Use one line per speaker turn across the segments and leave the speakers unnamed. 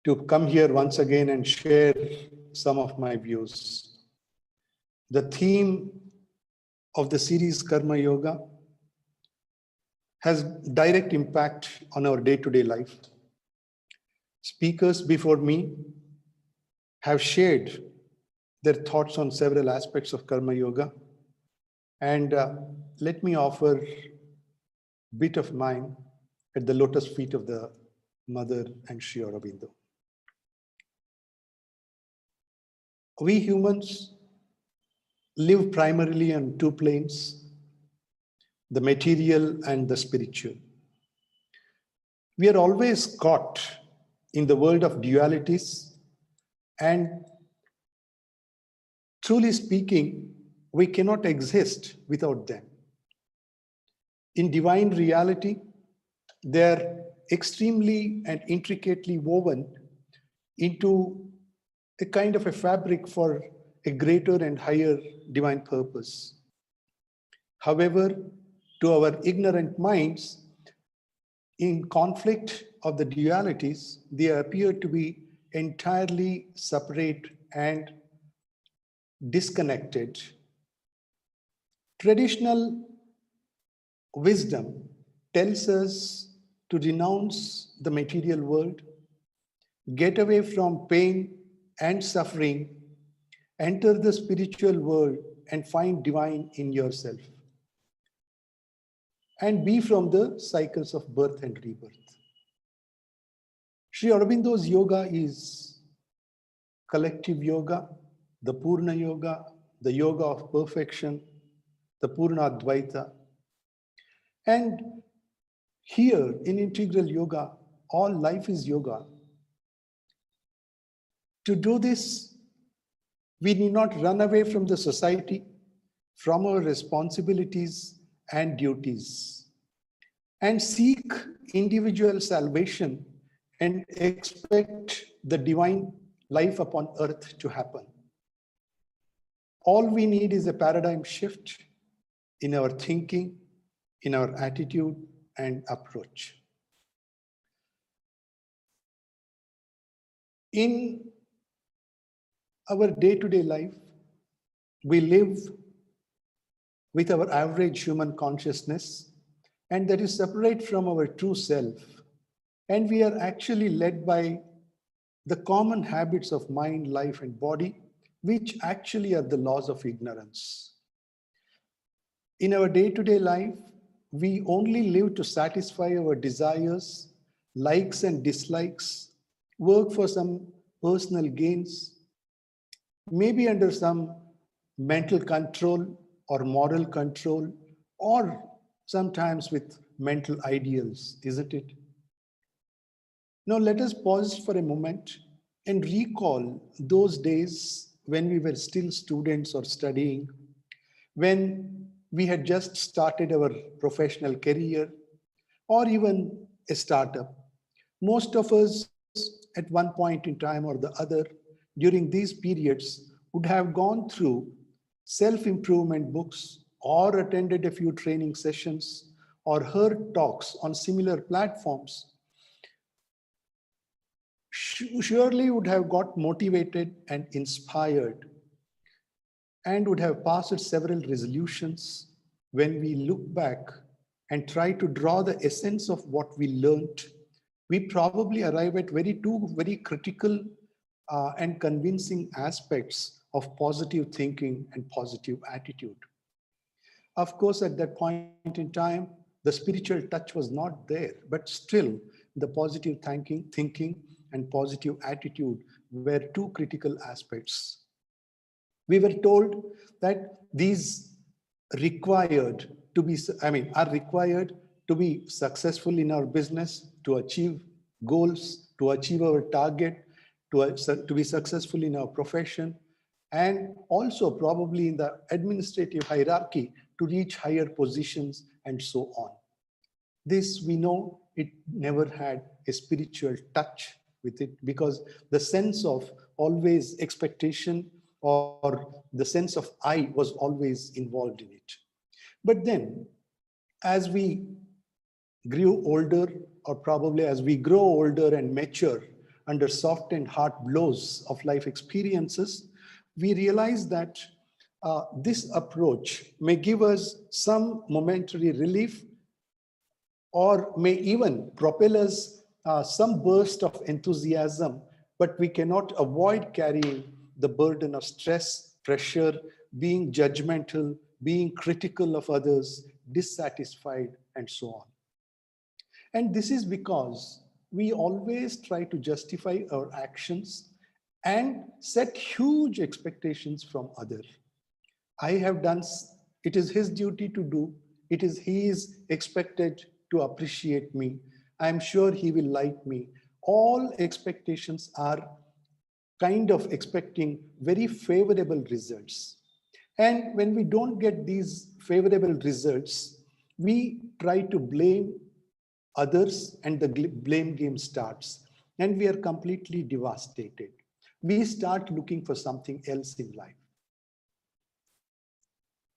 to come here once again and share some of my views. The theme of the series Karmayoga has direct impact on our day-to-day life. Speakers before me have shared their thoughts on several aspects of Karmayoga, and let me offer a bit of mine at the lotus feet of the Mother and Sri Aurobindo. We humans live primarily on two planes, the material and the spiritual. We are always caught in the world of dualities, and truly speaking, we cannot exist without them. In divine reality, they are extremely and intricately woven into a kind of a fabric for a greater and higher divine purpose. However, to our ignorant minds, in conflict of the dualities, they appear to be entirely separate and disconnected. Traditional wisdom tells us to renounce the material world, get away from pain and suffering, enter the spiritual world and find divine in yourself, and be from the cycles of birth and rebirth. Sri Aurobindo's yoga is collective yoga, the Purna yoga, the yoga of perfection, the Purna Advaita. And here in integral yoga, all life is yoga. To do this, we need not run away from the society, from our responsibilities and duties, and seek individual salvation and expect the divine life upon earth to happen. All we need is a paradigm shift in our thinking, in our attitude and approach. In our day-to-day life, we live with our average human consciousness, and that is separate from our true self. And we are actually led by the common habits of mind, life, and body, which actually are the laws of ignorance. In our day-to-day life, we only live to satisfy our desires, likes and dislikes, work for some personal gains, maybe under some mental control or moral control, or sometimes with mental ideals, isn't it? Now let us pause for a moment and recall those days when we were still students or studying, when we had just started our professional career or even a startup. Most of us at one point in time or the other during these periods would have gone through self-improvement books or attended a few training sessions or heard talks on similar platforms. Surely would have got motivated and inspired and would have passed several resolutions. When we look back and try to draw the essence of what we learned, we probably arrive at two very critical and convincing aspects of positive thinking and positive attitude. Of course, at that point in time, the spiritual touch was not there, but still the positive thinking and positive attitude were two critical aspects. We were told that these are required to be successful in our business, to achieve goals, to achieve our target, to be successful in our profession, and also probably in the administrative hierarchy to reach higher positions and so on. This, we know, it never had a spiritual touch with it, because the sense of always expectation or the sense of I was always involved in it. But then, as we grew older, or probably as we grow older and mature, under soft and hard blows of life experiences, we realize that this approach may give us some momentary relief or may even propel us some burst of enthusiasm, but we cannot avoid carrying the burden of stress, pressure, being judgmental, being critical of others, dissatisfied, and so on. And this is because we always try to justify our actions and set huge expectations from others. I have done, it is his duty to do, he is expected to appreciate me. I am sure he will like me. All expectations are kind of expecting very favorable results. And when we don't get these favorable results, we try to blame others and the blame game starts. And we are completely devastated. We start looking for something else in life.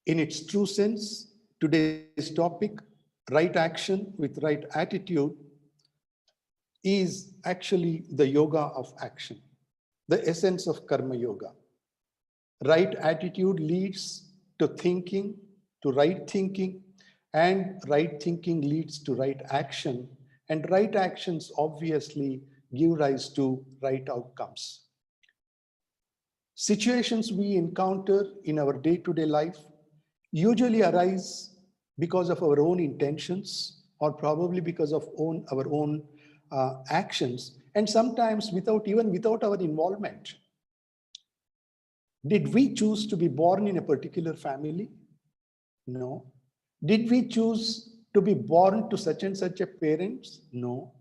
In its true sense, today's topic, right action with right attitude, is actually the yoga of action, the essence of Karmayoga. Right attitude leads to thinking, to right thinking, and right thinking leads to right action, and right actions obviously give rise to right outcomes. Situations we encounter in our day-to-day life usually arise because of our own intentions or probably because of our own actions, and sometimes without our involvement. Did we choose to be born in a particular family? No. Did we choose to be born to such and such a parents? No.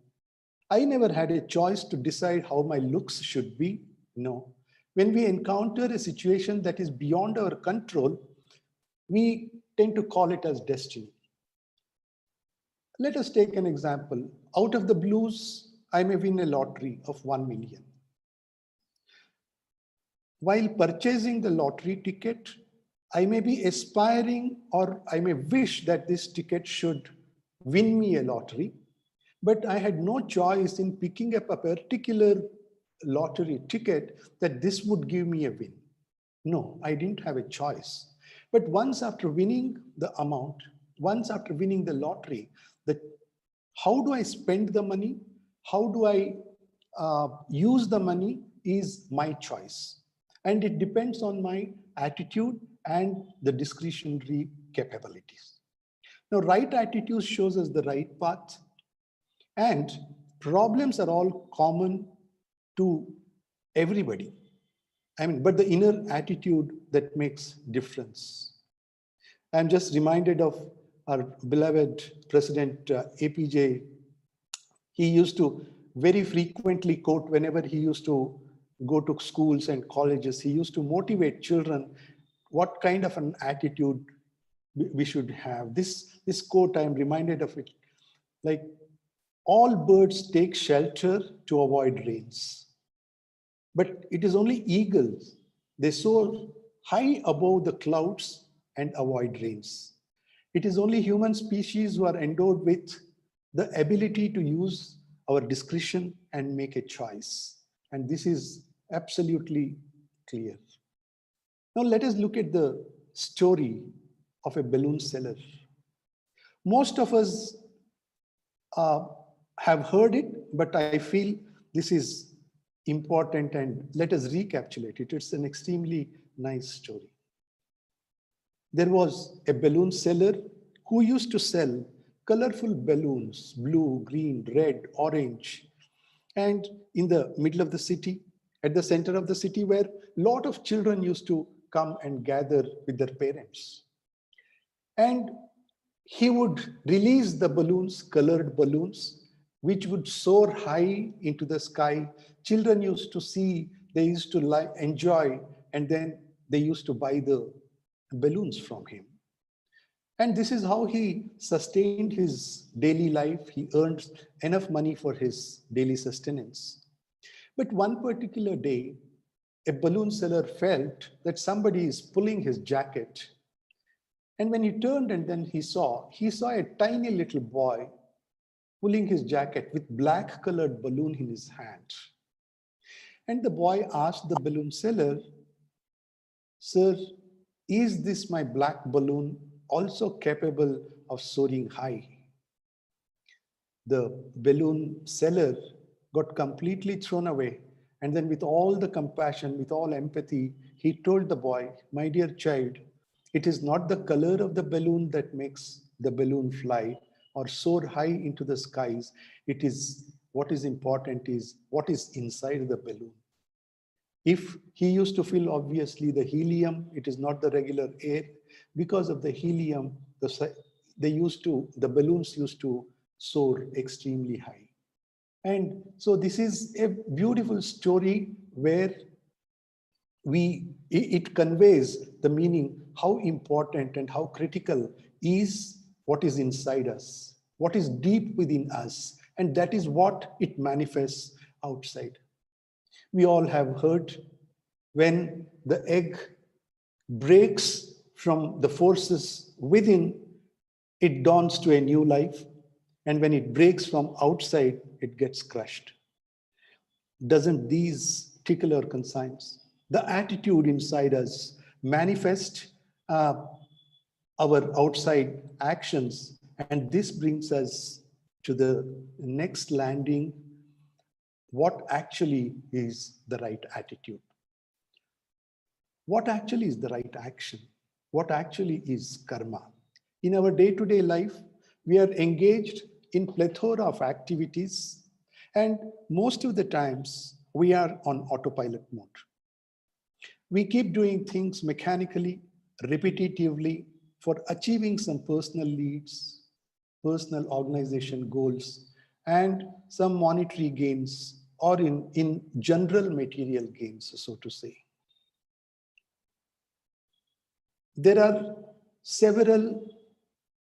I never had a choice to decide how my looks should be. No. When we encounter a situation that is beyond our control, we tend to call it as destiny. Let us take an example. Out of the blues, I may win a lottery of 1 million. While purchasing the lottery ticket, I may be aspiring or I may wish that this ticket should win me a lottery, but I had no choice in picking up a particular lottery ticket that this would give me a win. No, I didn't have a choice. But once after winning the amount, once after winning the lottery, how do I spend the money? How do I use the money is my choice. And it depends on my attitude and the discretionary capabilities. Now, right attitude shows us the right path, and problems are all common to everybody. But the inner attitude that makes difference. I'm just reminded of our beloved President APJ. He used to very frequently quote whenever he used to go to schools and colleges, he used to motivate children what kind of an attitude we should have. This quote, I'm reminded of it, like, all birds take shelter to avoid rains, but it is only eagles. They soar high above the clouds and avoid rains. It is only human species who are endowed with the ability to use our discretion and make a choice. And this is absolutely clear. Now let us look at the story of a balloon seller. Most of us have heard it, but I feel this is important and let us recapitulate it. It's an extremely nice story. There was a balloon seller who used to sell colorful balloons, blue, green, red, orange, and in the middle of the city, at the center of the city, where a lot of children used to come and gather with their parents. And he would release the balloons, colored balloons, which would soar high into the sky. Children used to see, they used to enjoy, and then they used to buy the balloons from him. And this is how he sustained his daily life. He earned enough money for his daily sustenance. But one particular day, a balloon seller felt that somebody is pulling his jacket. And when he turned and then he saw a tiny little boy pulling his jacket with black colored balloon in his hand. And the boy asked the balloon seller, "Sir, is this my black balloon also capable of soaring high?" The balloon seller got completely thrown away. And then, with all the compassion, with all empathy, he told the boy, "My dear child, it is not the color of the balloon that makes the balloon fly or soar high into the skies. It is what is important is what is inside the balloon." If he used to fill obviously the helium, it is not the regular air. Because of the helium, the balloons used to soar extremely high. And so this is a beautiful story where it conveys the meaning, how important and how critical is what is inside us, what is deep within us, and that is what it manifests outside. We all have heard, when the egg breaks from the forces within, it dawns to a new life. And when it breaks from outside, it gets crushed. Doesn't these tickle our conscience? The attitude inside us manifest our outside actions. And this brings us to the next landing. What actually is the right attitude? What actually is the right action? What actually is karma? In our day-to-day life, we are engaged in plethora of activities, and most of the times we are on autopilot mode. We keep doing things mechanically, repetitively, for achieving some personal needs, personal organization goals, and some monetary gains, or in general material gains, so to say. There are several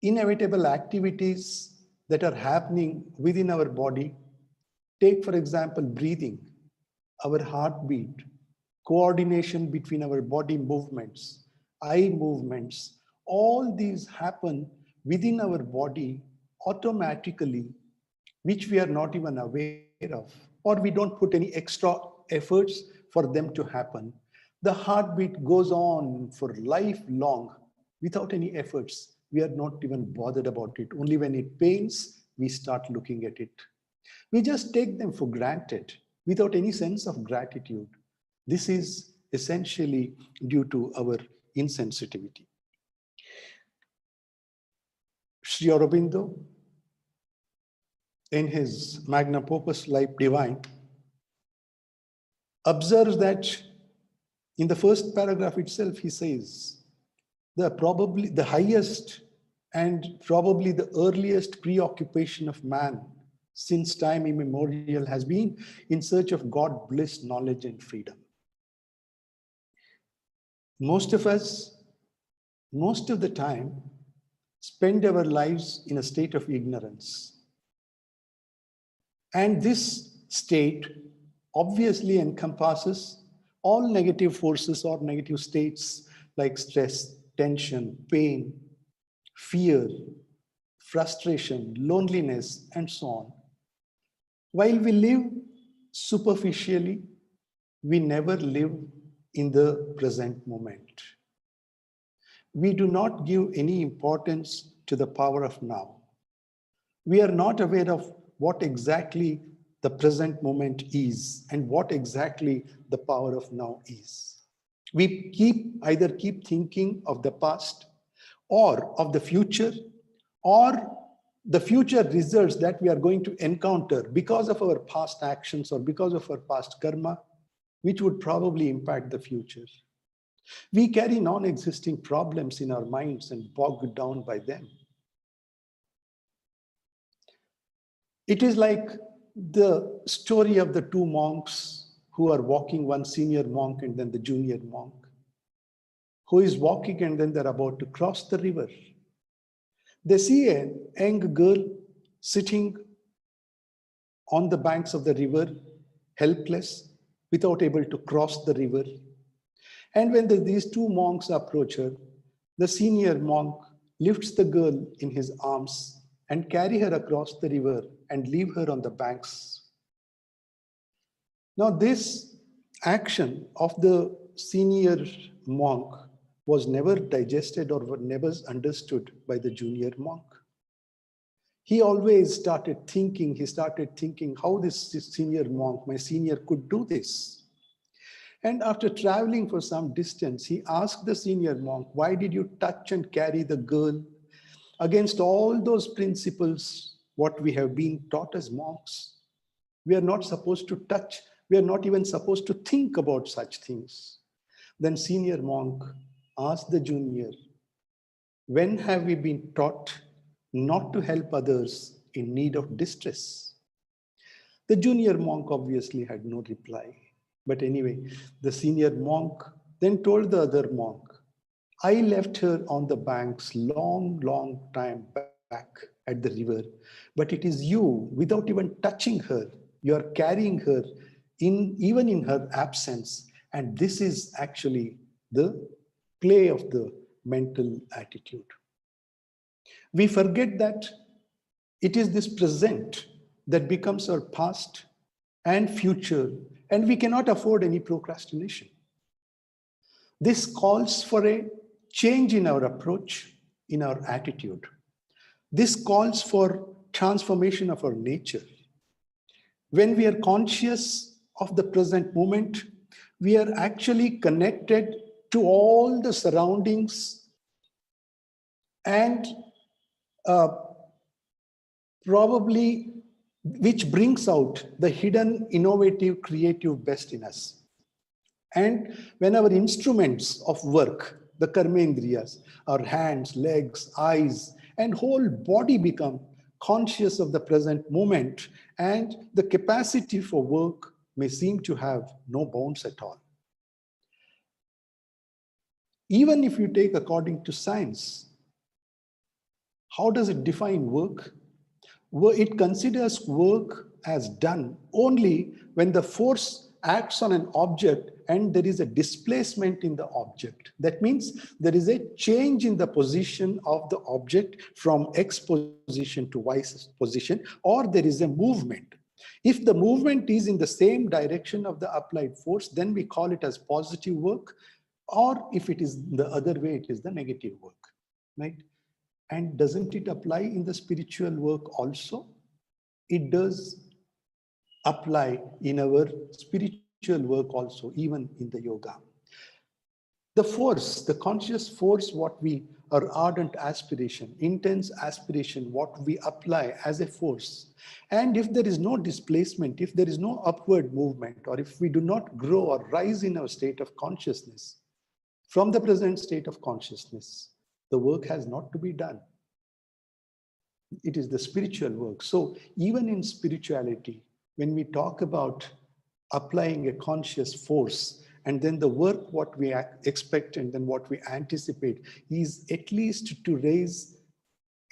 inevitable activities that are happening within our body. Take, for example, breathing, our heartbeat, coordination between our body movements, eye movements. All these happen within our body automatically, which we are not even aware of, or we don't put any extra efforts for them to happen. The heartbeat goes on for lifelong without any efforts. We are not even bothered about it. Only when it pains, we start looking at it. We just take them for granted without any sense of gratitude. This is essentially due to our insensitivity. Sri Aurobindo, in his magnum opus Life Divine, observes that in the first paragraph itself, he says, probably the highest and probably the earliest preoccupation of man since time immemorial has been in search of God, bliss, knowledge, and freedom. Most of us, most of the time, spend our lives in a state of ignorance. And this state obviously encompasses all negative forces or negative states like stress, tension, pain, fear, frustration, loneliness, and so on. While we live superficially, we never live in the present moment. We do not give any importance to the power of now. We are not aware of what exactly the present moment is and what exactly the power of now is. We either keep thinking of the past or of the future, or the future results that we are going to encounter because of our past actions or because of our past karma, which would probably impact the future. We carry non-existing problems in our minds and bogged down by them. It is like the story of the two monks who are walking, one senior monk and then the junior monk, who is walking and then they're about to cross the river. They see a young girl sitting on the banks of the river, helpless, without able to cross the river. And when these two monks approach her, the senior monk lifts the girl in his arms and carry her across the river and leave her on the banks. Now this action of the senior monk was never digested or were never understood by the junior monk. He always started thinking how this senior monk, my senior, could do this. And after traveling for some distance, he asked the senior monk, why did you touch and carry the girl against all those principles, what we have been taught as monks? We are not supposed to touch. We are not even supposed to think about such things. Then senior monk asked the junior, when have we been taught not to help others in need of distress? The junior monk obviously had no reply. But anyway, the senior monk then told the other monk, I left her on the banks long time back at the river, but it is you, without even touching her, you are carrying her even in her absence. And this is actually the play of the mental attitude. We forget that it is this present that becomes our past and future, and we cannot afford any procrastination. This calls for a change in our approach, in our attitude. This calls for transformation of our nature. When we are conscious of the present moment, we are actually connected to all the surroundings and probably which brings out the hidden, innovative, creative best in us. And when our instruments of work, the karmendriyas, our hands, legs, eyes, and whole body become conscious of the present moment, and the capacity for work may seem to have no bounds at all. Even if you take according to science, how does it define work? It considers work as done only when the force acts on an object and there is a displacement in the object. That means there is a change in the position of the object from X position to Y position, or there is a movement. If the movement is in the same direction of the applied force, then we call it as positive work, or if it is the other way, it is the negative work, right? And doesn't it apply in the spiritual work also? It does apply in our spiritual work also, even in the yoga. The force, the conscious force, our ardent aspiration, intense aspiration, what we apply as a force. And if there is no displacement, if there is no upward movement, or if we do not grow or rise in our state of consciousness, from the present state of consciousness, the work has not to be done. It is the spiritual work. So even in spirituality, when we talk about applying a conscious force, and then the work, what we expect and then what we anticipate is at least to raise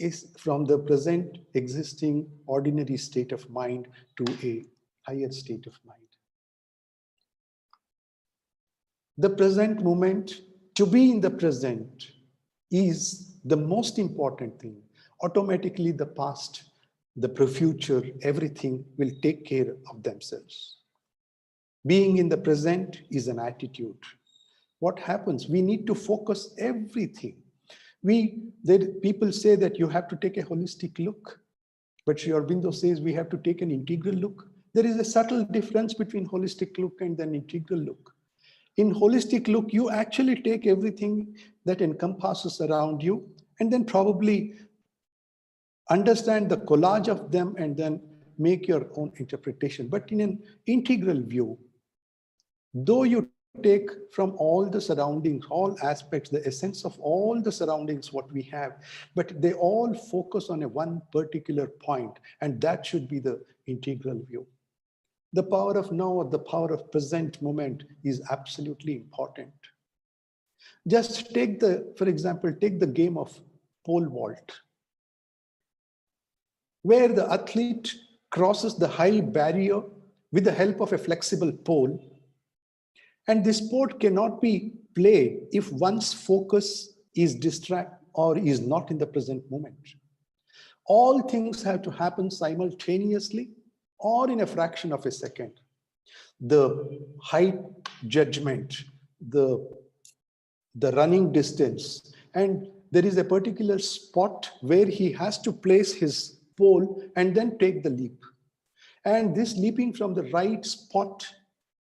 is from the present existing ordinary state of mind to a higher state of mind. The present moment, to be in the present, is the most important thing. Automatically the past, the future, everything will take care of themselves. Being in the present is an attitude. What happens? We need to focus everything. People say that you have to take a holistic look, but Aurobindo says we have to take an integral look. There is a subtle difference between holistic look and an integral look. In holistic look, you actually take everything that encompasses around you and then probably understand the collage of them and then make your own interpretation. But in an integral view, though you take from all the surroundings, all aspects, the essence of all the surroundings, what we have, but they all focus on one particular point, and that should be the integral view. The power of now or the power of present moment is absolutely important. Just for example, take the game of pole vault, where the athlete crosses the high barrier with the help of a flexible pole. And this sport cannot be played if one's focus is distracted or is not in the present moment. All things have to happen simultaneously or in a fraction of a second. The height judgment, the running distance. And there is a particular spot where he has to place his pole and then take the leap. And this leaping from the right spot,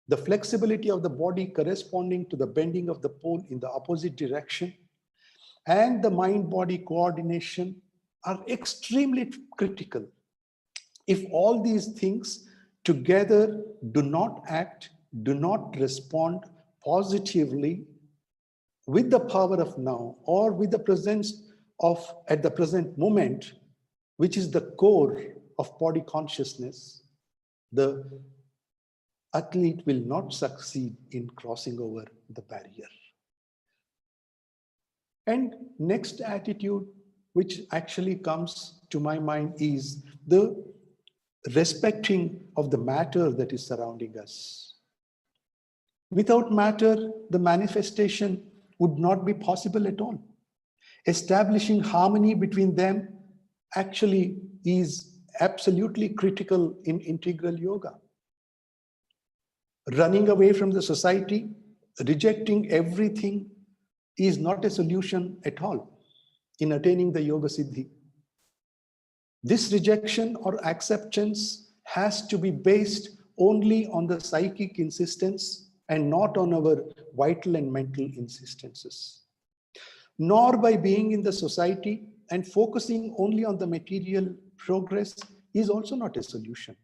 the flexibility of the body corresponding to the bending of the pole in the opposite direction, and the mind-body coordination are extremely critical. If all these things together do not act, do not respond positively with the power of now, or with the presence of at the present moment, which is the core of body consciousness, the athlete will not succeed in crossing over the barrier. And next attitude, which actually comes to my mind, is the respecting of the matter that is surrounding us. Without matter, the manifestation would not be possible at all. Establishing harmony between them actually is absolutely critical in integral yoga. Running away from the society, rejecting everything is not a solution at all in attaining the yoga siddhi. This rejection or acceptance has to be based only on the psychic insistence and not on our vital and mental insistences. Nor by being in the society and focusing only on the material progress is also not a solution.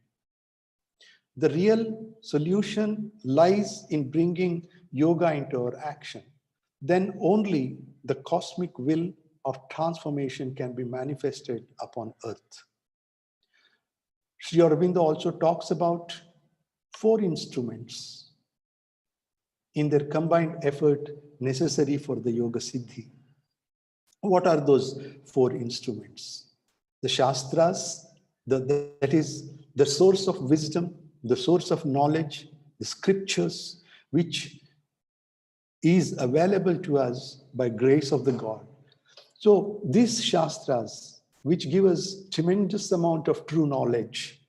The real solution lies in bringing yoga into our action. Then only the cosmic will of transformation can be manifested upon earth. Sri Aurobindo also talks about 4 instruments in their combined effort necessary for the yoga siddhi. What are those 4 instruments? The Shastras, that is the source of wisdom, the source of knowledge, the scriptures, which is available to us by grace of the God. So these Shastras, which give us tremendous amount of true knowledge,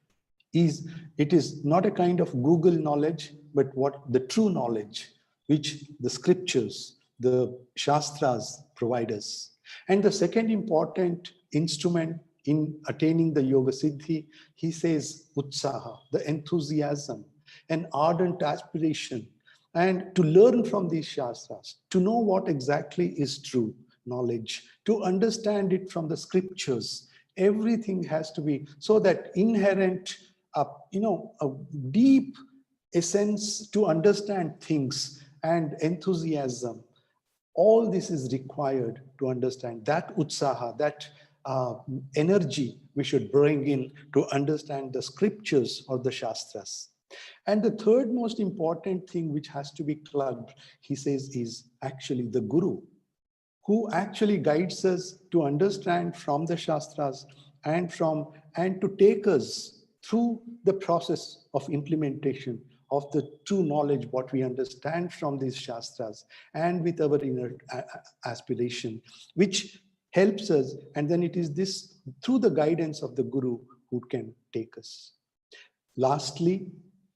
it is not a kind of Google knowledge, but what the true knowledge, which the scriptures, the Shastras provide us. And the second important instrument in attaining the yoga siddhi, he says utsaha, the enthusiasm, an ardent aspiration, and to learn from these Shastras, to know what exactly is true knowledge, to understand it from the scriptures. Everything has to be so that inherent, a deep essence to understand things and enthusiasm. All this is required to understand that utsaha, that energy we should bring in to understand the scriptures or the Shastras. And the third most important thing which has to be clubbed, he says, is actually the Guru, who actually guides us to understand from the Shastras and to take us through the process of implementation of the true knowledge, what we understand from these Shastras and with our inner aspiration, which helps us. And then it is this, through the guidance of the Guru, who can take us. Lastly,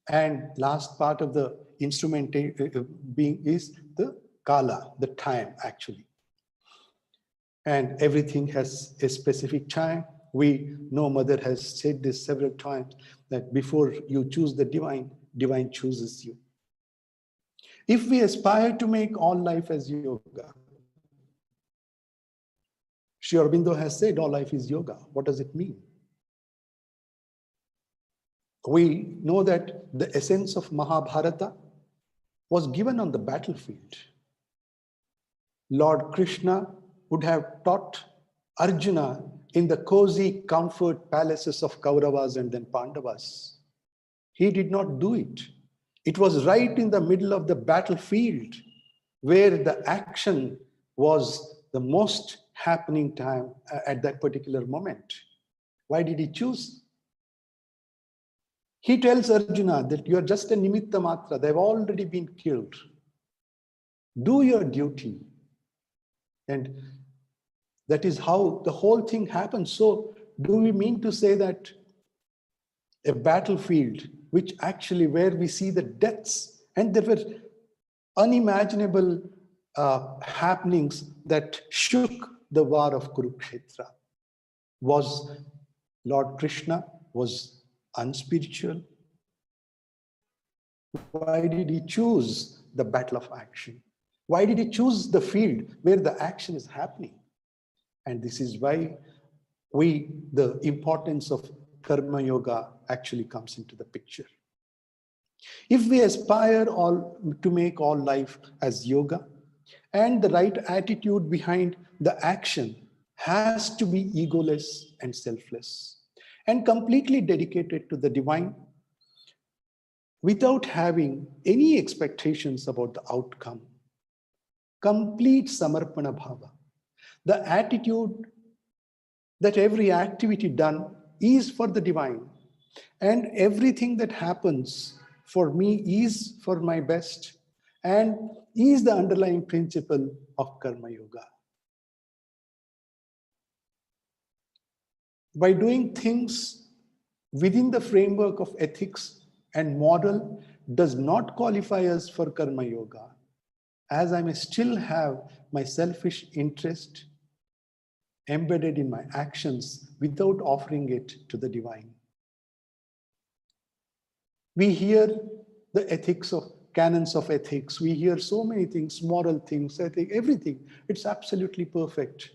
and last part of the instrument being is the Kala, the time actually. And everything has a specific time. We know Mother has said this several times, that before you choose the divine, divine chooses you. If we aspire to make all life as yoga, Sri Aurobindo has said all life is yoga. What does it mean? We know that the essence of Mahabharata was given on the battlefield. Lord Krishna would have taught Arjuna in the cozy comfort palaces of Kauravas and then Pandavas. He did not do it. It was right in the middle of the battlefield where the action was the most happening time at that particular moment. Why did he choose? He tells Arjuna that you are just a nimitta matra. They've already been killed. Do your duty. And that is how the whole thing happens. So do we mean to say that a battlefield, which actually where we see the deaths, and there were unimaginable happenings that shook the war of Kurukshetra. Was Lord Krishna was unspiritual? Why did he choose the battle of action? Why did he choose the field where the action is happening? And this is why the importance of Karma Yoga actually comes into the picture. If we aspire to make all life as yoga, and the right attitude behind the action has to be egoless and selfless and completely dedicated to the divine without having any expectations about the outcome. Complete samarpana bhava. The attitude that every activity done is for the divine, and everything that happens for me is for my best, and is the underlying principle of Karma Yoga. By doing things within the framework of ethics and moral does not qualify us for Karma Yoga, as I may still have my selfish interest embedded in my actions without offering it to the divine. We hear the ethics of canons of ethics. We hear so many things, moral things, ethics, everything. It's absolutely perfect.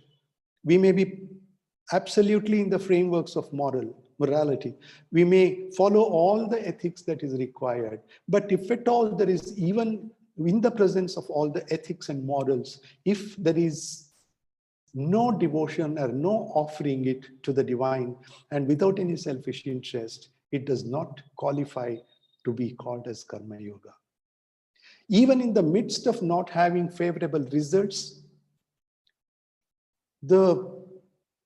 We may be absolutely in the frameworks of morality. We may follow all the ethics that is required. But if at all there is, even in the presence of all the ethics and morals, if there is no devotion or no offering it to the divine and without any selfish interest, it does not qualify to be called as Karma Yoga. Even in the midst of not having favorable results, the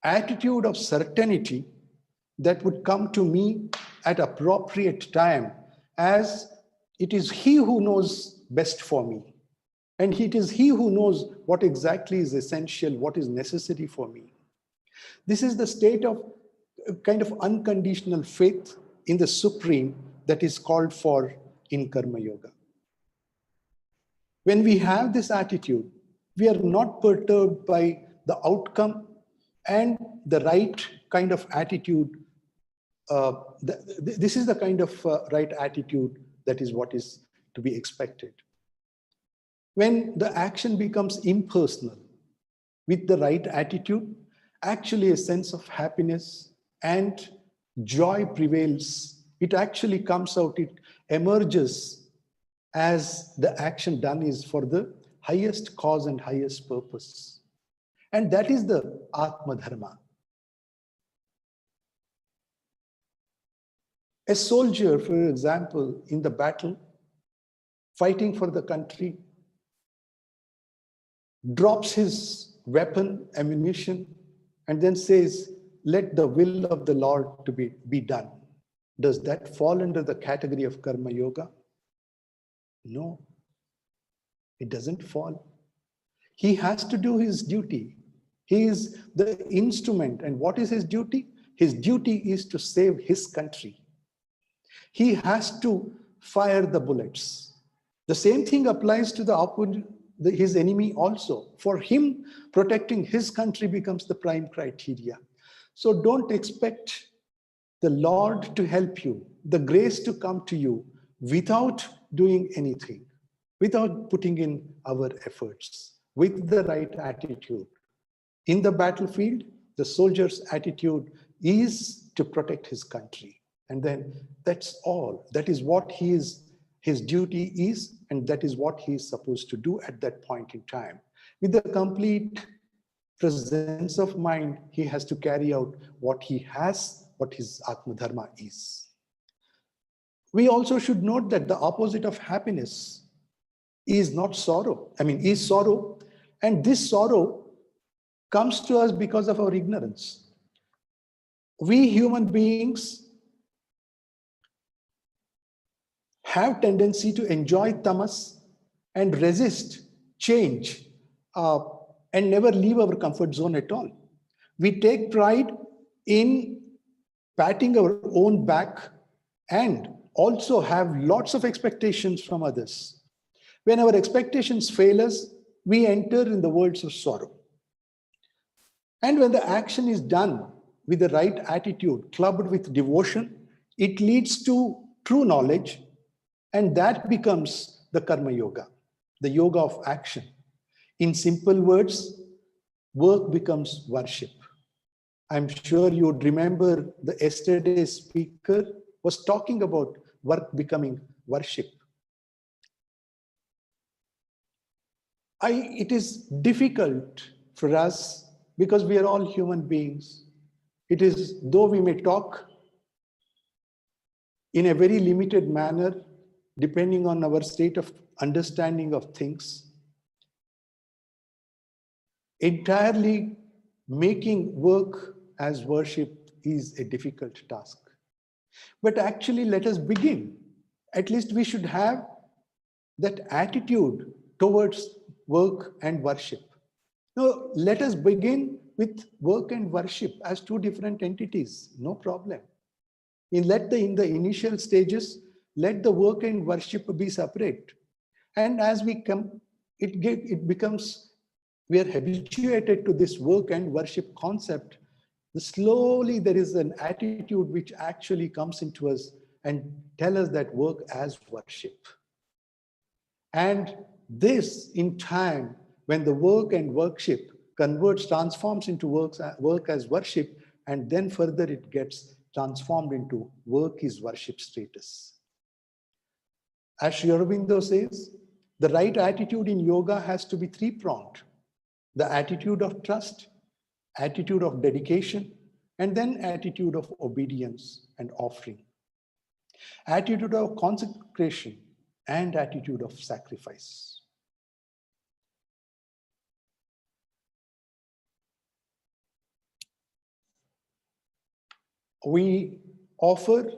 attitude of certainty that would come to me at appropriate time, as it is he who knows best for me, and it is he who knows what exactly is essential, what is necessary for me. This is the state of kind of unconditional faith in the Supreme that is called for in Karma Yoga. When we have this attitude, we are not perturbed by the outcome, and the right kind of attitude. This is the kind of right attitude that is what is to be expected. When the action becomes impersonal, with the right attitude, actually a sense of happiness and joy prevails. It actually comes out, it emerges as the action done is for the highest cause and highest purpose. And that is the Atma Dharma. A soldier, for example, in the battle, fighting for the country, drops his weapon, ammunition, and then says, "Let the will of the Lord to be done." Does that fall under the category of Karma Yoga? No, it doesn't fall. He has to do his duty. He is the instrument. And what is his duty? His duty is to save his country. He has to fire the bullets. The same thing applies to his enemy also. For him, protecting his country becomes the prime criteria. So don't expect the Lord to help you, the grace to come to you without doing anything, without putting in our efforts, with the right attitude. In the battlefield, the soldier's attitude is to protect his country. And then that's all. That is what his duty is, and that is what he is supposed to do at that point in time. With the complete presence of mind, he has to carry out what he has, what his Atma Dharma is. We also should note that the opposite of happiness is not sorrow. Is sorrow. And this sorrow comes to us because of our ignorance. We human beings have tendency to enjoy tamas and resist change and never leave our comfort zone at all. We take pride in patting our own back and also have lots of expectations from others. When our expectations fail us, we enter in the worlds of sorrow. And when the action is done with the right attitude, clubbed with devotion, it leads to true knowledge, and that becomes the Karma Yoga, the yoga of action. In simple words, work becomes worship. I'm sure you would remember the yesterday's speaker was talking about work becoming worship. It is difficult for us because we are all human beings. It is, though we may talk in a very limited manner, depending on our state of understanding of things, entirely making work as worship is a difficult task. But actually, let us begin. At least we should have that attitude towards work and worship. Now, let us begin with work and worship as two different entities, no problem. In the initial stages, let the work and worship be separate. And as we come, it becomes, we are habituated to this work and worship concept. Slowly there is an attitude which actually comes into us and tell us that work as worship. And this in time, when the work and worship transforms into work as worship, and then further it gets transformed into work is worship status. As Sri Aurobindo says, the right attitude in yoga has to be three-pronged. The attitude of trust, attitude of dedication, and then attitude of obedience and offering. Attitude of consecration and attitude of sacrifice. We offer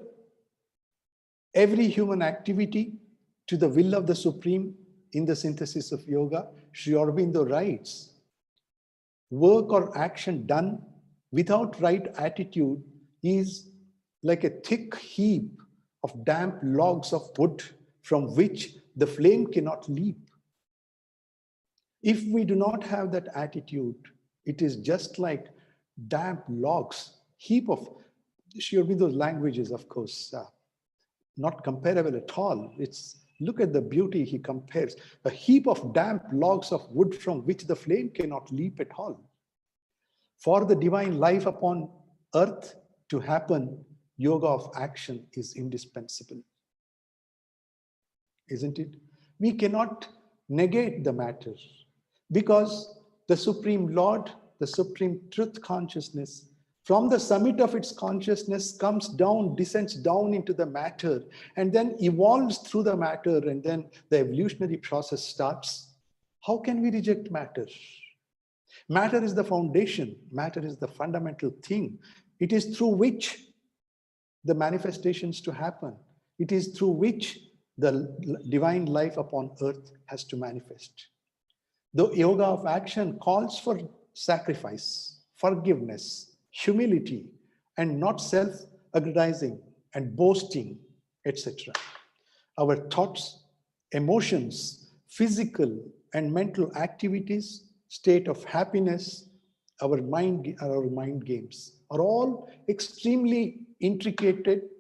every human activity to the will of the Supreme in the synthesis of yoga. Sri Aurobindo writes, work or action done without right attitude is like a thick heap of damp logs of wood from which the flame cannot leap. If we do not have that attitude, it is just like damp logs, heap of, Sri Aurobindo's language is, of course, not comparable at all. Look at the beauty he compares. A heap of damp logs of wood from which the flame cannot leap at all. For the divine life upon earth to happen, yoga of action is indispensable. Isn't it? We cannot negate the matter because the Supreme Lord, the Supreme Truth Consciousness, from the summit of its consciousness comes down, descends down into the matter, and then evolves through the matter, and then the evolutionary process starts. How can we reject matter? Matter is the foundation. Matter is the fundamental thing. It is through which the manifestations to happen. It is through which the divine life upon earth has to manifest. The yoga of action calls for sacrifice, forgiveness, humility, and not self-aggrandizing and boasting, etc. Our thoughts, emotions, physical and mental activities, state of happiness, our mind games are all extremely intricate,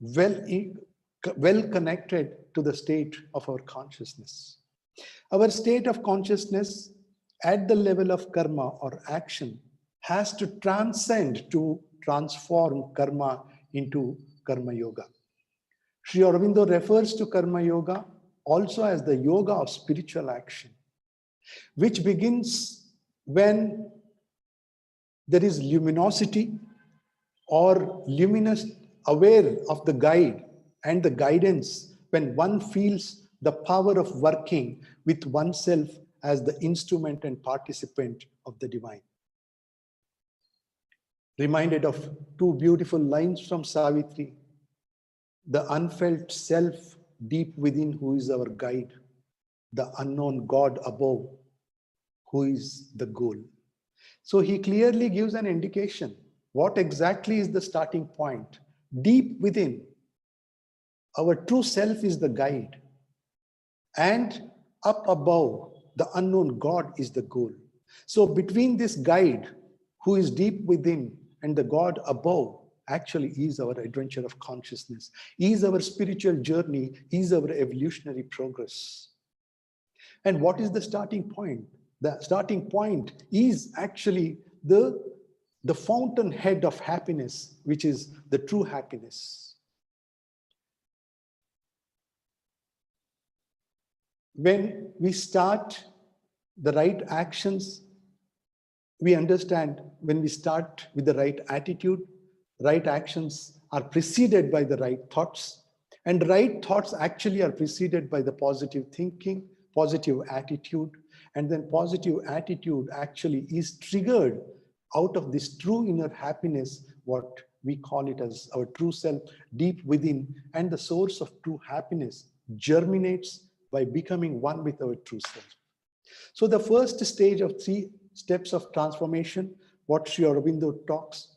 well connected to the state of our consciousness. Our state of consciousness at the level of karma or action has to transcend to transform karma into Karma Yoga. Sri Aurobindo refers to Karma Yoga also as the yoga of spiritual action, which begins when there is luminosity or luminous aware of the guide and the guidance, when one feels the power of working with oneself as the instrument and participant of the divine. Reminded of two beautiful lines from Savitri, the unfelt self deep within who is our guide, the unknown God above who is the goal. So he clearly gives an indication what exactly is the starting point. Deep within, our true self is the guide. And up above, the unknown God is the goal. So between this guide who is deep within and the God above actually is our adventure of consciousness, is our spiritual journey, is our evolutionary progress. And what is the starting point? The starting point is actually the fountainhead of happiness, which is the true happiness. When we start the right actions, we understand when we start with the right attitude, right actions are preceded by the right thoughts, and right thoughts actually are preceded by the positive thinking, positive attitude, and then positive attitude actually is triggered out of this true inner happiness, what we call it as our true self, deep within, and the source of true happiness germinates by becoming one with our true self. So the first stage of 3 steps of transformation, what Sri Aurobindo talks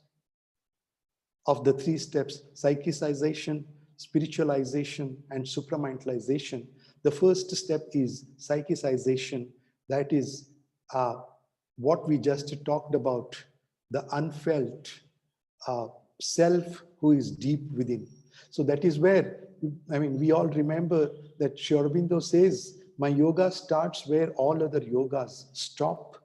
of the 3 steps, psychicization, spiritualization, and supramentalization. The first step is psychicization. That is what we just talked about, the unfelt self who is deep within. So that is where, we all remember that Sri Aurobindo says, my yoga starts where all other yogas stop.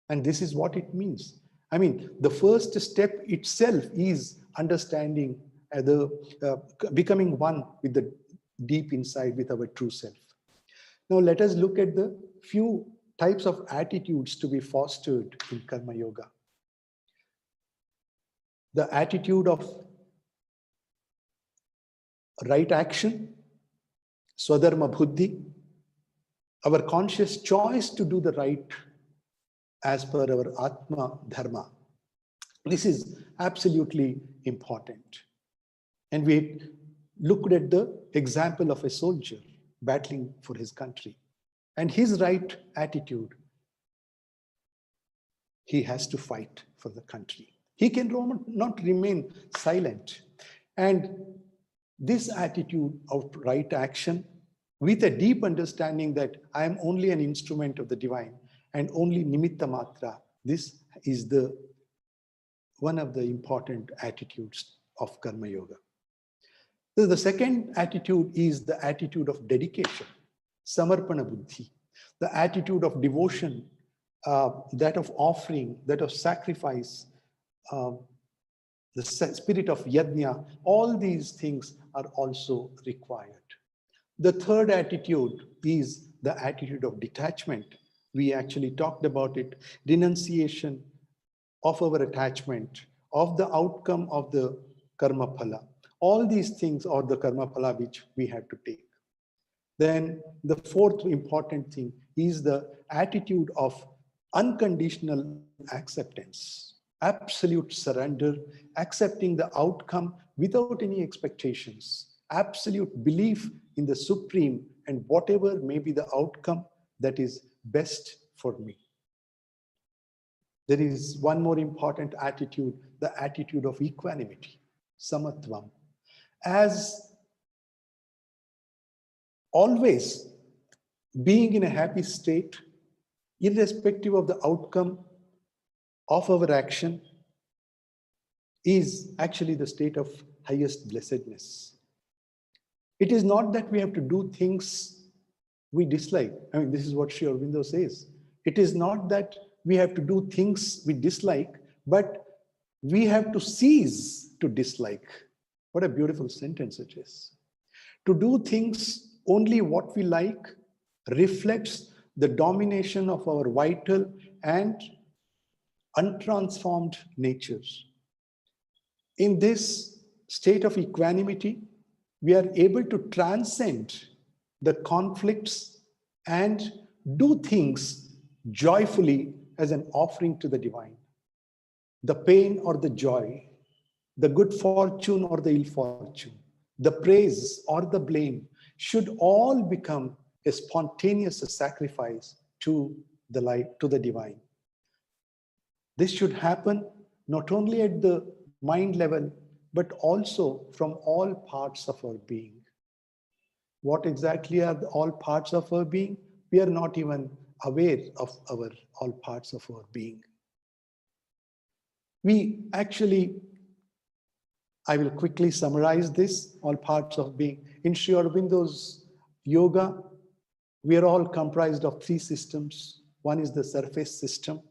And this is what it means. The first step itself is understanding becoming one with the deep inside with our true self. Now let us look at the few types of attitudes to be fostered in Karma Yoga. The attitude of right action, Swadharma Buddhi, our conscious choice to do the right as per our Atma Dharma. This is absolutely important. And we looked at the example of a soldier battling for his country and his right attitude. He has to fight for the country. He can not remain silent. And this attitude of right action with a deep understanding that I am only an instrument of the divine and only nimitta matra, this is one of the important attitudes of Karma Yoga. So the second attitude is the attitude of dedication, samarpana buddhi, the attitude of devotion, that of offering, that of sacrifice, the spirit of yajna. All these things are also required. The third attitude is the attitude of detachment. We actually talked about it, renunciation of our attachment, of the outcome of the karma phala. All these things are the karma phala which we have to take. Then the fourth important thing is the attitude of unconditional acceptance, absolute surrender, accepting the outcome without any expectations, absolute belief in the supreme and whatever may be the outcome that is best for me. There is one more important attitude, the attitude of equanimity, samatvam. As always, being in a happy state, irrespective of the outcome of our action, is actually the state of highest blessedness. It is not that we have to do things we dislike. This is what Sri Aurobindo says. It is not that we have to do things we dislike, but we have to cease to dislike. What a beautiful sentence it is. To do things only what we like reflects the domination of our vital and untransformed natures. In this state of equanimity, we are able to transcend the conflicts and do things joyfully as an offering to the divine. The pain or the joy, the good fortune or the ill fortune, the praise or the blame should all become a spontaneous sacrifice to the light, to the divine. This should happen not only at the mind level, but also from all parts of our being. What exactly are all parts of our being? We are not even aware of our all parts of our being. We actually, I will quickly summarize this, all parts of being. In Sri Aurobindo's yoga, we are all comprised of three systems. One is the surface system.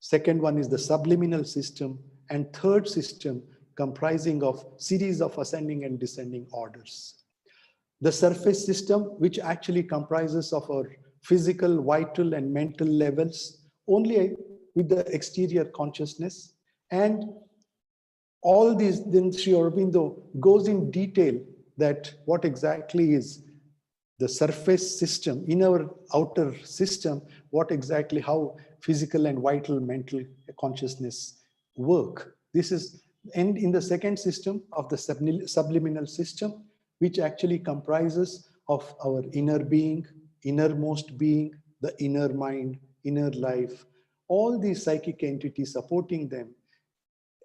Second one is the subliminal system. And third system comprising of series of ascending and descending orders. The surface system, which actually comprises of our physical, vital, and mental levels, only with the exterior consciousness. And all these, then Sri Aurobindo goes in detail that what exactly is the surface system, in our outer system, what exactly, how physical and vital mental consciousness work. This is, and in the second system of the subliminal system, which actually comprises of our inner being, innermost being, the inner mind, inner life, all these psychic entities supporting them.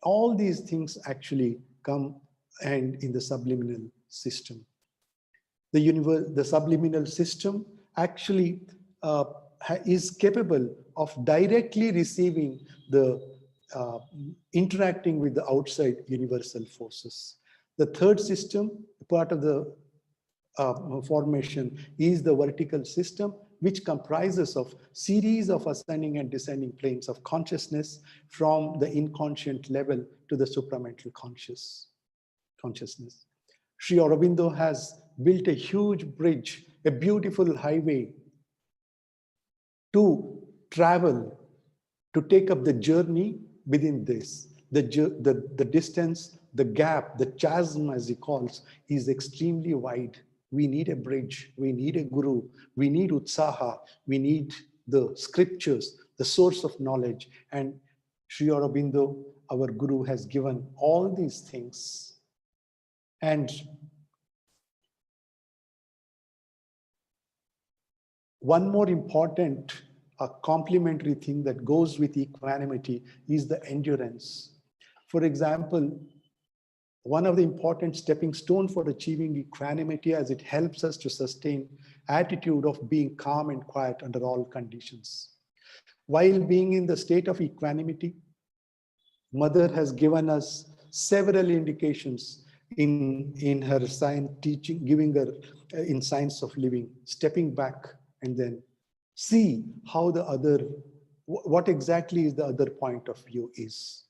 All these things actually come and in the subliminal system. The subliminal system actually is capable of directly receiving the interacting with the outside universal forces. The third system, part of the formation, is the vertical system, which comprises of series of ascending and descending planes of consciousness from the inconscient level to the supramental consciousness. Sri Aurobindo has built a huge bridge, a beautiful highway to travel, to take up the journey within this. The distance, the gap, the chasm, as he calls, is extremely wide. We need a bridge, we need a guru, we need utsaha, we need the scriptures, the source of knowledge. And Sri Aurobindo, our guru, has given all these things. And one more important complementary thing that goes with equanimity is the endurance. For example, one of the important stepping stones for achieving equanimity, as it helps us to sustain attitude of being calm and quiet under all conditions. While being in the state of equanimity, Mother has given us several indications in her science teaching, giving her in Science of Living, stepping back and then see how the other, what exactly is the other point of view is.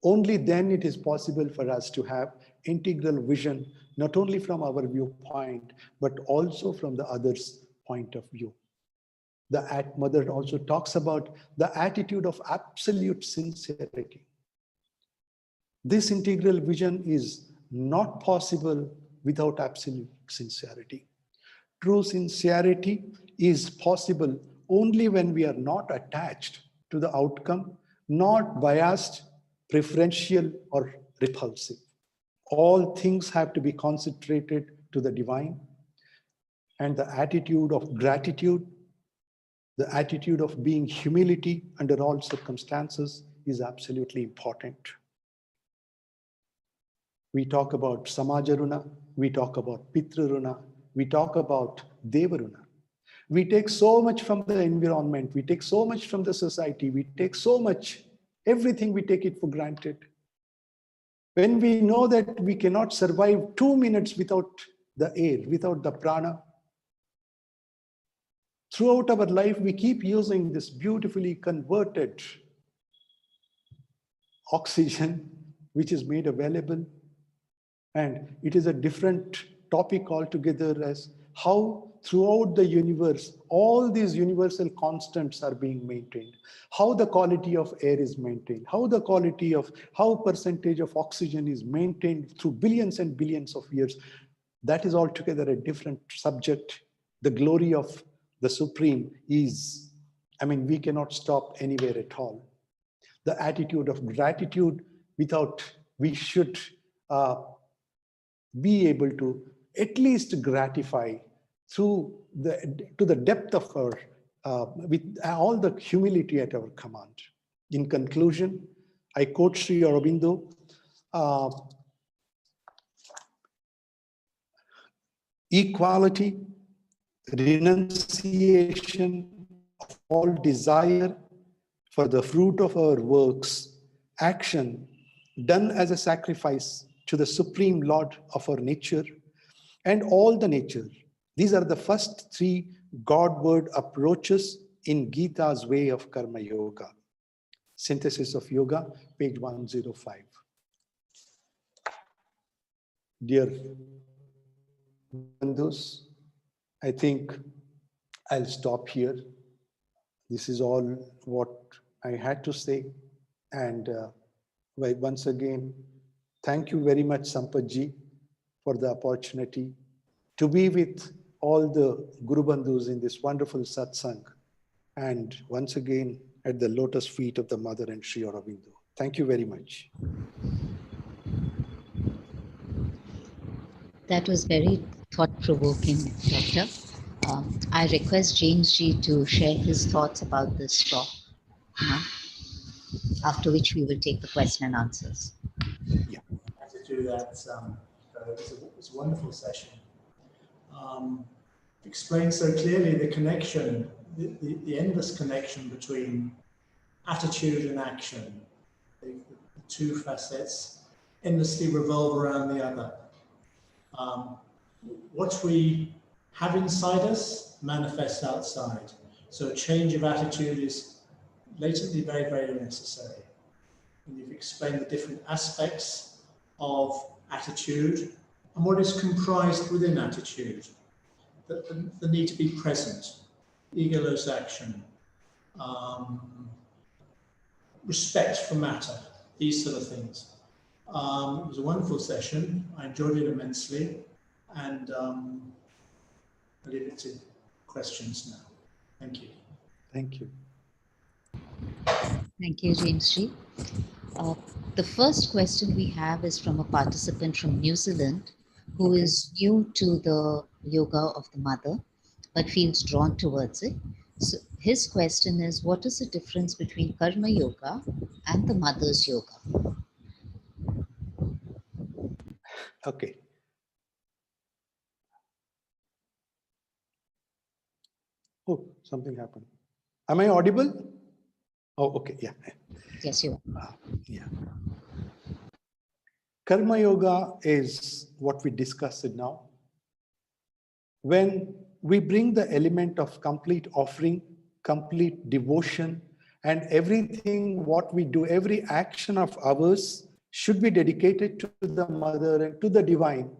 Only then it is possible for us to have integral vision, not only from our viewpoint, but also from the other's point of view. The Mother also talks about the attitude of absolute sincerity. This integral vision is not possible without absolute sincerity. True sincerity is possible only when we are not attached to the outcome, not biased, preferential, or repulsive. All things have to be concentrated to the divine. And the attitude of gratitude, the attitude of being humility under all circumstances is absolutely important. We talk about Samajaruna, we talk about Pitraruna, we talk about Devaruna. We take so much from the environment, we take so much from the society, we take so much, everything we take it for granted. When we know that we cannot survive 2 minutes without the air, without the prana, throughout our life, we keep using this beautifully converted oxygen, which is made available. And it is a different topic altogether, as how throughout the universe, all these universal constants are being maintained. How the quality of air is maintained, how percentage of oxygen is maintained through billions and billions of years. That is altogether a different subject. The glory of the Supreme is, we cannot stop anywhere at all. The attitude of gratitude, we should be able to at least gratify to the depth of our, with all the humility at our command. In conclusion, I quote Sri Aurobindo, equality, renunciation of all desire for the fruit of our works, action done as a sacrifice to the Supreme Lord of our nature and all the nature. These are the first three Godward approaches in Gita's way of Karma Yoga. Synthesis of Yoga, page 105. Dear Bandhus, I think I'll stop here. This is all what I had to say. And once again, thank you very much, Sampatji, for the opportunity to be with all the Guru Bandhus in this wonderful satsang. And once again, at the lotus feet of the Mother and Sri Aurobindo. Thank you very much.
That was very thought-provoking, Doctor. I request James G to share his thoughts about this talk, after which we will take the question and answers.
Yeah.
To do that, it was a wonderful session. Explained so clearly the connection, the endless connection between attitude and action. The two facets endlessly revolve around the other. What we have inside us manifests outside. So a change of attitude is latently very, very necessary. And you've explained the different aspects of attitude and what is comprised within attitude. The need to be present, egoless action, respect for matter, these sort of things. It was a wonderful session. I enjoyed it immensely. And I'll leave it to questions now. Thank you.
Thank you.
Thank you, James G. The first question we have is from a participant from New Zealand who is new to the yoga of the mother, but feels drawn towards it. So his question is, what is the difference between Karma Yoga and the mother's yoga?
Okay. Oh, something happened. Am I audible? Oh, okay. Yeah.
Yes, you are.
Yeah. Karma Yoga is what we discussed now. When we bring the element of complete offering, complete devotion, and everything what we do, every action of ours should be dedicated to the Mother and to the Divine.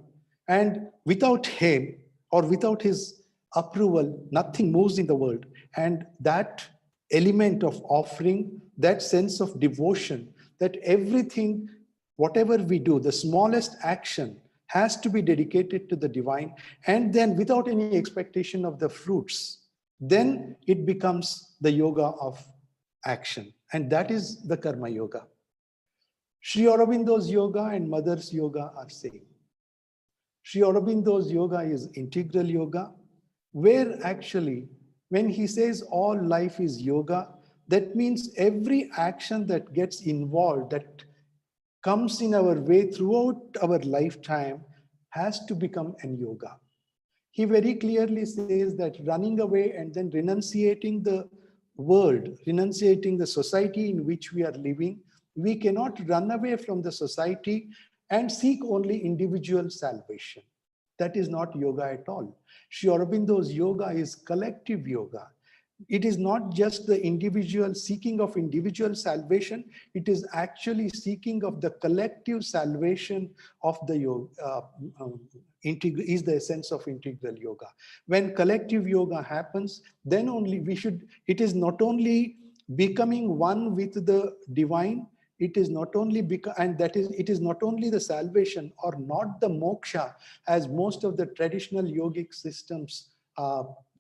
And without him or without his approval, nothing moves in the world. And that element of offering, that sense of devotion, that everything, whatever we do, the smallest action has to be dedicated to the Divine, and then without any expectation of the fruits, then it becomes the yoga of action. And that is the Karma Yoga. Sri Aurobindo's yoga and Mother's yoga are same. Sri Aurobindo's yoga is integral yoga, where actually, when he says all life is yoga, that means every action that gets involved, that comes in our way throughout our lifetime, has to become an yoga. He very clearly says that running away and then renunciating the world, renunciating the society in which we are living, we cannot run away from the society and seek only individual salvation. That is not yoga at all. Sri Aurobindo's yoga is collective yoga. It is not just the individual seeking of individual salvation, it is actually seeking of the collective salvation of the yoga, is the essence of integral yoga. When collective yoga happens, then only it is not only becoming one with the Divine, it is not only it is not only the salvation or not the moksha, as most of the traditional yogic systems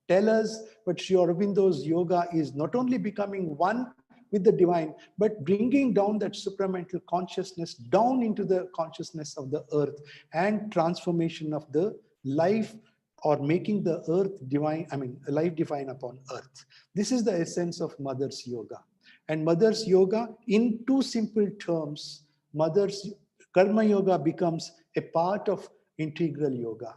tell us, but Sri Aurobindo's yoga is not only becoming one with the Divine, but bringing down that supramental consciousness down into the consciousness of the earth and transformation of the life, or making the earth divine, life divine upon earth. This is the essence of Mother's yoga. And Mother's yoga, in two simple terms, Mother's Karma Yoga becomes a part of integral yoga.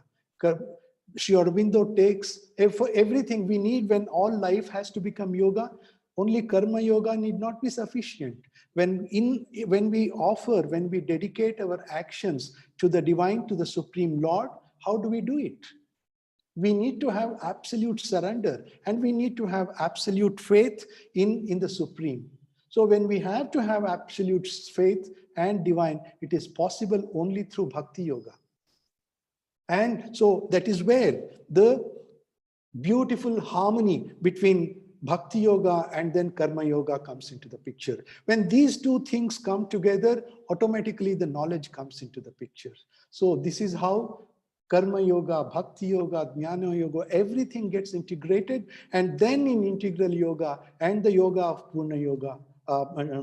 Sri Aurobindo takes for everything we need when all life has to become yoga. Only karma yoga need not be sufficient. When we offer, when we dedicate our actions to the divine, to the Supreme Lord, how do we do it? We need to have absolute surrender, and we need to have absolute faith in the Supreme. So when we have to have absolute faith and divine, it is possible only through Bhakti Yoga. And so that is where the beautiful harmony between Bhakti Yoga and then Karma Yoga comes into the picture. When these two things come together, automatically the knowledge comes into the picture. So this is how Karma Yoga, Bhakti Yoga, Jnana Yoga, everything gets integrated. And then in integral yoga and the yoga of Purna Yoga,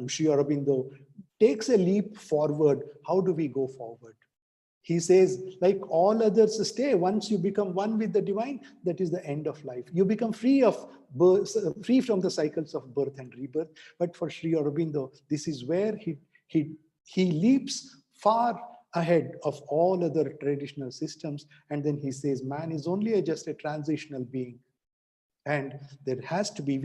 Sri Aurobindo takes a leap forward. How do we go forward? He says, like all others stay, once you become one with the divine, that is the end of life. You become free of birth, free from the cycles of birth and rebirth. But for Sri Aurobindo, this is where he leaps far ahead of all other traditional systems. And then he says, man is only just a transitional being. And there has to be,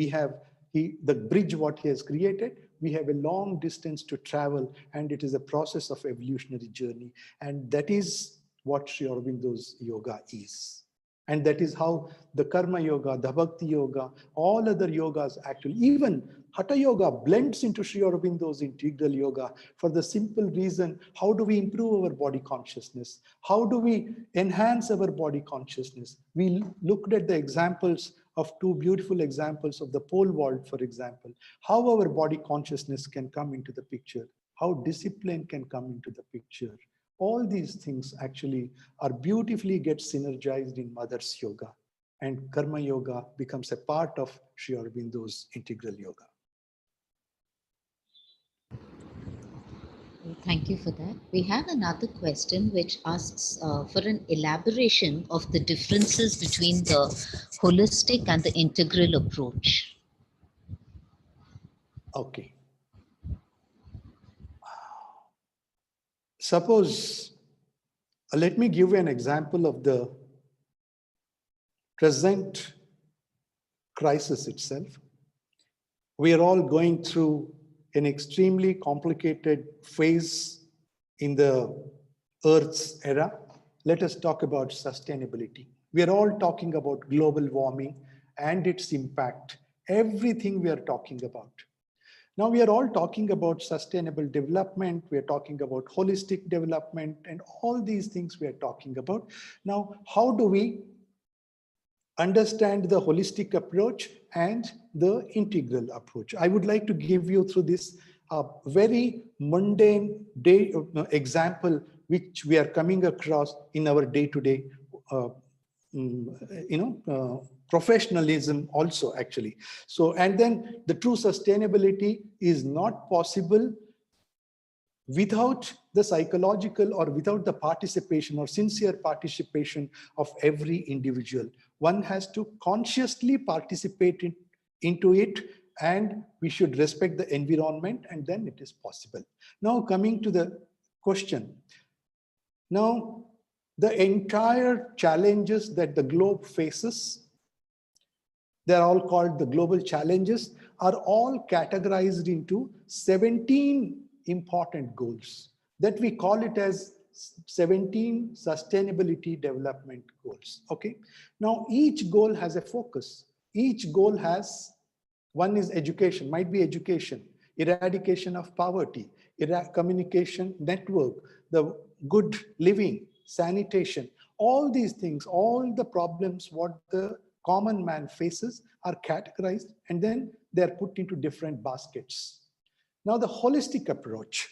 the bridge what he has created, we have a long distance to travel, and it is a process of evolutionary journey. And that is what Sri Aurobindo's yoga is. And that is how the Karma Yoga, the Bhakti Yoga, all other yogas actually, even Hatha Yoga blends into Sri Aurobindo's integral yoga for the simple reason, how do we improve our body consciousness? How do we enhance our body consciousness? We looked at the examples of two beautiful examples of the pole vault, for example, how our body consciousness can come into the picture, how discipline can come into the picture. All these things actually are beautifully get synergized in Mother's Yoga, and Karma Yoga becomes a part of Sri Aurobindo's integral yoga.
Thank you for that. We have another question which asks for an elaboration of the differences between the holistic and the integral approach.
Okay. Suppose, let me give you an example of the present crisis itself. We are all going through an extremely complicated phase in the Earth's era. Let us talk about sustainability. We are all talking about global warming and its impact, everything we are talking about. Now we are all talking about sustainable development, we are talking about holistic development, and all these things we are talking about. Now, how do we understand the holistic approach and the integral approach? I would like to give you through this very mundane example which we are coming across in our day-to-day professionalism also actually. So, and then the true sustainability is not possible without the psychological or without the participation or sincere participation of every individual. One has to consciously participate into it, and we should respect the environment, and then it is possible. Now coming to the question. Now, the entire challenges that the globe faces, they're all called the global challenges, are all categorized into 17 important goals that we call it as 17 sustainability development goals. Okay. Now each goal has a focus. Each goal has, one is education, might be education, eradication of poverty, communication network, the good living, sanitation, all these things, all the problems what the common man faces are categorized, and then they're put into different baskets. Now the holistic approach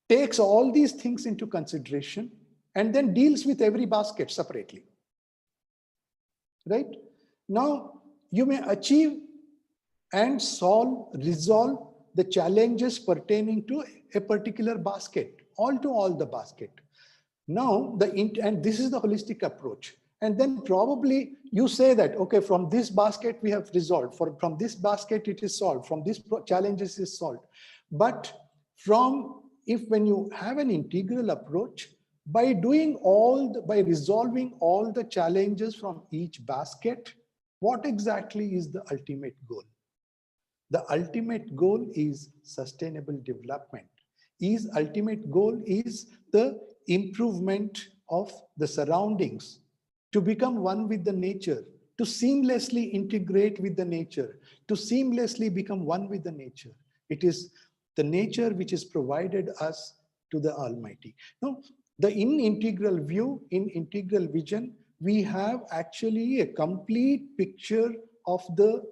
takes all these things into consideration and then deals with every basket separately. Right? Now you may achieve and resolve the challenges pertaining to a particular basket, all to all the basket. Now, and this is the holistic approach. And then probably you say that, okay, from this basket we have resolved, from this basket it is solved, from this challenges is solved. But when you have an integral approach, by resolving all the challenges from each basket, what exactly is the ultimate goal? The ultimate goal is sustainable development. Is ultimate goal is the improvement of the surroundings, to become one with the nature, to seamlessly integrate with the nature, to seamlessly become one with the nature. It is the nature which is provided us to the Almighty. Now, in integral view, in integral vision, we have actually a complete picture of the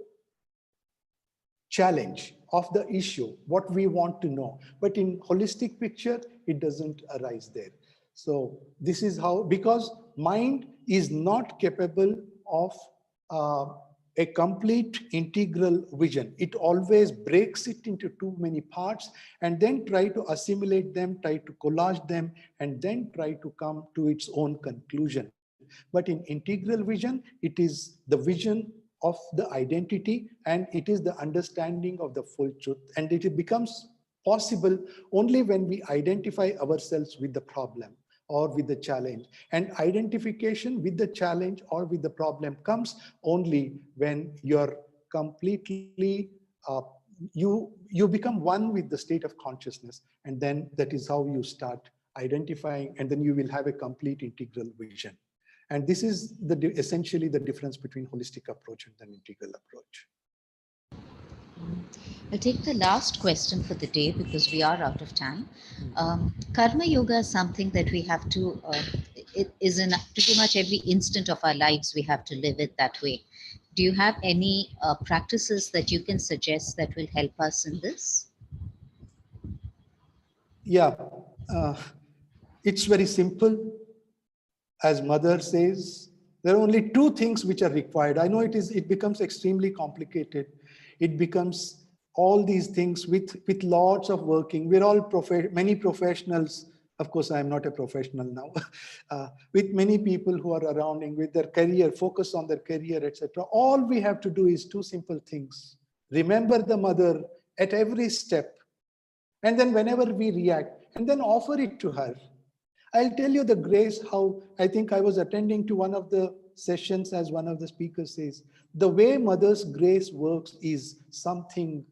challenge, of the issue, what we want to know. But in holistic picture, it doesn't arise there. So this is how, because mind is not capable of uh, a complete integral vision. It always breaks it into too many parts and then try to assimilate them, try to collage them, and then try to come to its own conclusion. But in integral vision, it is the vision of the identity, and it is the understanding of the full truth. And it becomes possible only when we identify ourselves with the problem or with the challenge. And identification with the challenge or with the problem comes only when you're completely you become one with the state of consciousness, and then that is how you start identifying, and then you will have a complete integral vision. And this is essentially the difference between holistic approach and an integral approach.
I'll take the last question for the day because we are out of time. Karma yoga is something that we have to, it is in pretty much every instant of our lives, we have to live it that way. Do you have any practices that you can suggest that will help us in this?
Yeah, uh, it's very simple. As mother says, there are only two things which are required. I know it becomes extremely complicated. It becomes all these things with lots of working. We're all many professionals. Of course, I'm not a professional now. With many people who are surrounding with their career, focus on their career, etc. All we have to do is two simple things. Remember the mother at every step. And then whenever we react, and then offer it to her. I'll tell you the grace how I think I was attending to one of the sessions, as one of the speakers says, the way Mother's grace works is something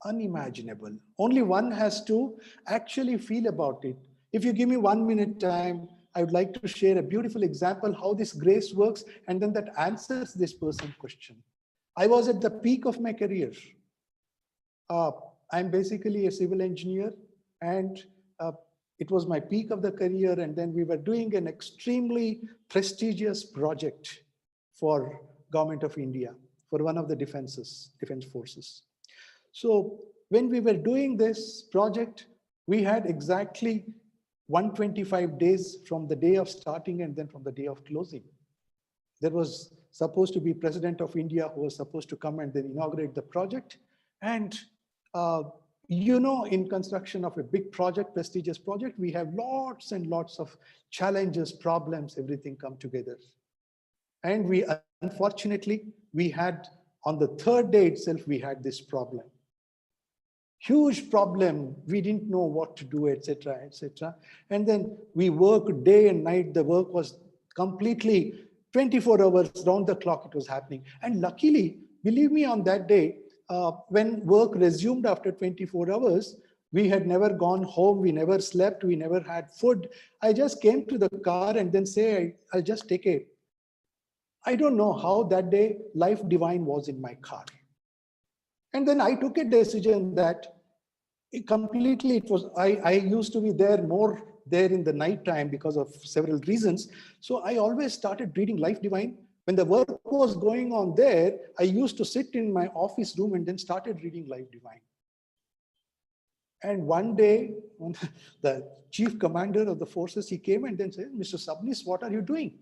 unimaginable. Only one has to actually feel about it. If you give me 1 minute time, I would like to share a beautiful example how this grace works, and then that answers this person's question. I was at the peak of my career. I'm basically a civil engineer, and it was my peak of the career. And then we were doing an extremely prestigious project for Government of India, for one of the defense forces. So when we were doing this project, we had exactly 125 days from the day of starting and then from the day of closing. There was supposed to be President of India who was supposed to come and then inaugurate the project. And in construction of a big project, prestigious project, we have lots and lots of challenges, problems, everything come together. And unfortunately, we had, on the third day itself, we had this problem. Huge problem. We didn't know what to do, etc., etc. And then we worked day and night. The work was completely 24 hours round the clock. It was happening. And luckily, believe me, on that day, when work resumed after 24 hours, we had never gone home. We never slept. We never had food. I just came to the car and then say, I'll just take a. I don't know how that day Life Divine was in my car. And then I took a decision that I used to be more there in the night time because of several reasons. So I always started reading Life Divine. When the work was going on there, I used to sit in my office room and then started reading Life Divine. And one day, the chief commander of the forces, he came and then said, Mr. Sabnis, what are you doing?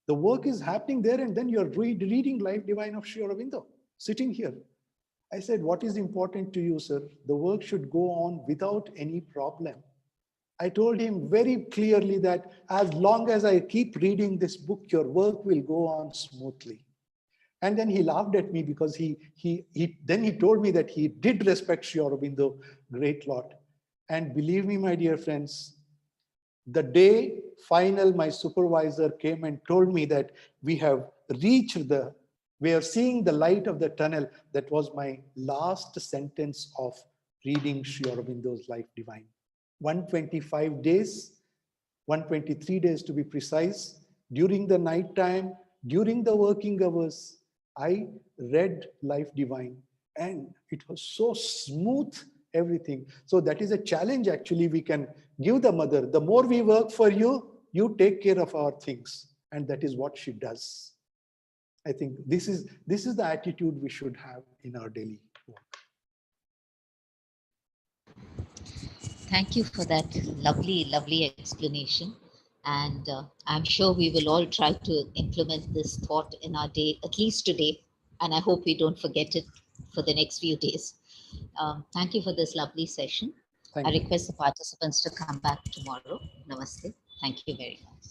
The work is happening there, and then you're reading Life Divine of Sri Aurobindo, sitting here. I said, what is important to you, sir? The work should go on without any problem. I told him very clearly that as long as I keep reading this book, your work will go on smoothly. And then he laughed at me because then he told me that he did respect Sri Aurobindo great lot. And believe me, my dear friends, The day final, my supervisor came and told me that we have reached we are seeing the light of the tunnel. That was my last sentence of reading Sri Aurobindo's Life Divine. 125 days, 123 days to be precise, during the night time, during the working hours, I read Life Divine, and it was so smooth, everything. So that is a challenge actually we can give the mother. The more we work for you, you take care of our things. And that is what she does. I think this is the attitude we should have in our daily work.
Thank you for that lovely, lovely explanation. And I'm sure we will all try to implement this thought in our day, at least today. And I hope we don't forget it for the next few days. Thank you for this lovely session. I
Thank you.
request the participants to come back tomorrow. Namaste. Thank you very much.